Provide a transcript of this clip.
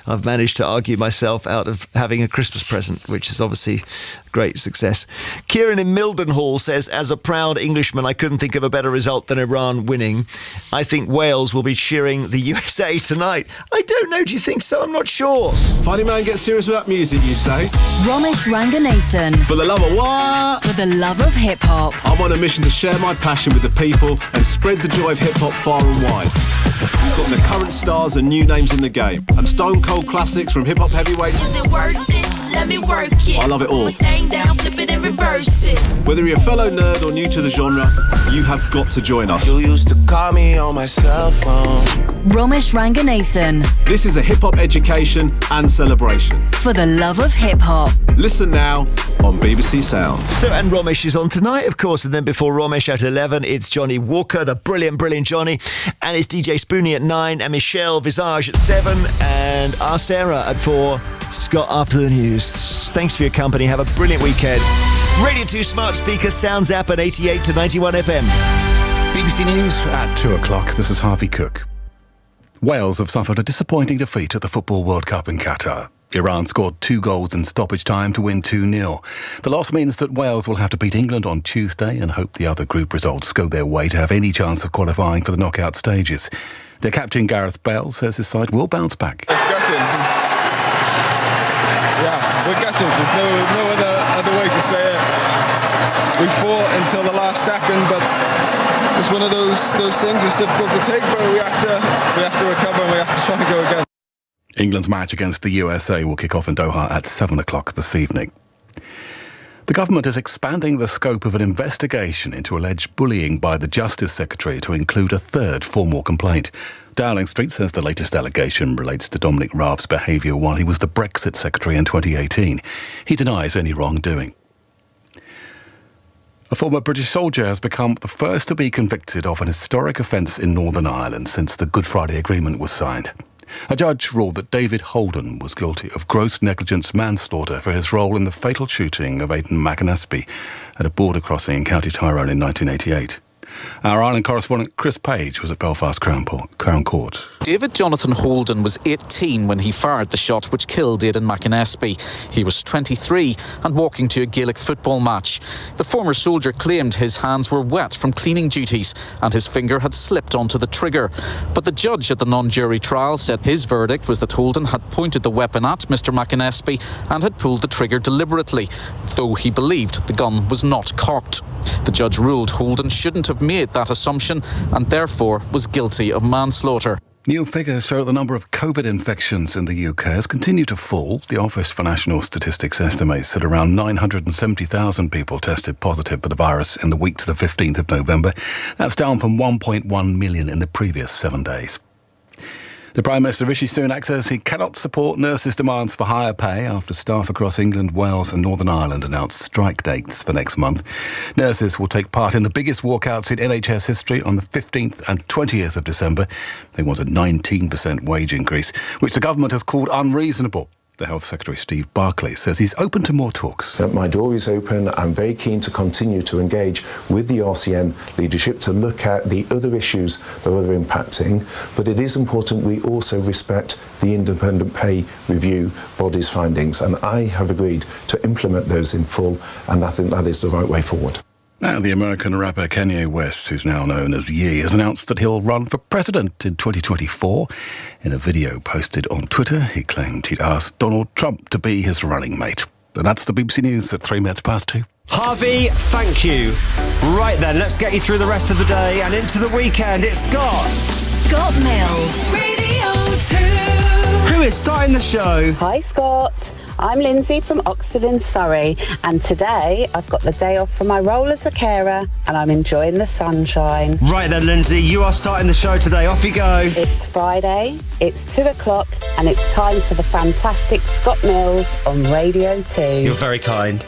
I've managed to argue myself out of having a Christmas present, which is obviously great success. Kieran in Mildenhall says, as a proud Englishman, I couldn't think of a better result than Iran winning. I think Wales will be cheering the USA tonight. I don't know. Do you think so? I'm not sure. Funny man gets serious with that music, you say? Romesh Ranganathan. For the love of what? For the love of hip-hop. I'm on a mission to share my passion with the people and spread the joy of hip-hop far and wide. We've got the current stars and new names in the game, and stone cold classics from hip-hop heavyweights. Is it worth it? Let me work it. I love it all. Hang down, flip it and reverse it. Whether you're a fellow nerd or new to the genre, you have got to join us. You used to call me on my cell phone. Romesh Ranganathan. This is a hip-hop education and celebration. For the love of hip-hop. Listen now on BBC Sound. So, and Romesh is on tonight, of course, and then before Romesh at 11, it's Johnny Walker, the brilliant Johnny, and it's DJ Spoonie at 9, and Michelle Visage at 7, and our Sarah at 4, Scott after the news. Thanks for your company. Have a brilliant weekend. Radio 2 Smart Speaker Sounds app at 88 to 91 FM. BBC News at 2 o'clock. This is Harvey Cook. Wales have suffered a disappointing defeat at the Football World Cup in Qatar. Iran scored 2 goals in stoppage time to win 2-0. The loss means that Wales will have to beat England on Tuesday and hope the other group results go their way to have any chance of qualifying for the knockout stages. Their captain Gareth Bale says his side will bounce back. It's gutting. Yeah, we're gutted. There's no other way to say it. We fought until the last second, but it's one of those things. It's difficult to take, but we have to recover and we have to try and go again. England's match against the USA will kick off in Doha at 7 o'clock this evening. The government is expanding the scope of an investigation into alleged bullying by the Justice Secretary to include a third formal complaint. Dowling Street says the latest allegation relates to Dominic Raab's behaviour while he was the Brexit Secretary in 2018. He denies any wrongdoing. A former British soldier has become the first to be convicted of an historic offence in Northern Ireland since the Good Friday Agreement was signed. A judge ruled that David Holden was guilty of gross negligence manslaughter for his role in the fatal shooting of Aidan McAnespie at a border crossing in County Tyrone in 1988. Our Ireland correspondent Chris Page was at Belfast Crown Court. David Jonathan Holden was 18 when he fired the shot which killed Aidan McAnespie. He was 23 and walking to a Gaelic football match. The former soldier claimed his hands were wet from cleaning duties and his finger had slipped onto the trigger. But the judge at the non-jury trial said his verdict was that Holden had pointed the weapon at Mr McAnespie and had pulled the trigger deliberately, though he believed the gun was not cocked. The judge ruled Holden shouldn't have made that assumption and therefore was guilty of manslaughter. New figures show the number of COVID infections in the UK has continued to fall. The Office for National Statistics estimates that around 970,000 people tested positive for the virus in the week to the 15th of November. That's down from 1.1 million in the previous 7 days. The Prime Minister Rishi Sunak says he cannot support nurses' demands for higher pay after staff across England, Wales and Northern Ireland announced strike dates for next month. Nurses will take part in the biggest walkouts in NHS history on the 15th and 20th of December. They want a 19% wage increase, which the government has called unreasonable. The Health Secretary Steve Barclay says he's open to more talks. My door is open. I'm very keen to continue to engage with the RCN leadership to look at the other issues that are impacting. But it is important we also respect the independent pay review body's findings. And I have agreed to implement those in full. And I think that is the right way forward. Now, the American rapper Kanye West, who's now known as Ye, has announced that he'll run for president in 2024. In a video posted on Twitter, he claimed he'd asked Donald Trump to be his running mate. And that's the BBC News at 2:03. Harvey, thank you. Right then, let's get you through the rest of the day and into the weekend. It's Scott. Scott Mills. Radio 2. Who is starting the show? Hi Scott, I'm Lindsay from Oxford, Surrey, and today I've got the day off from my role as a carer and I'm enjoying the sunshine. Right then Lindsay, you are starting the show today, off you go. It's Friday, it's 2 o'clock and it's time for the fantastic Scott Mills on Radio 2. You're very kind.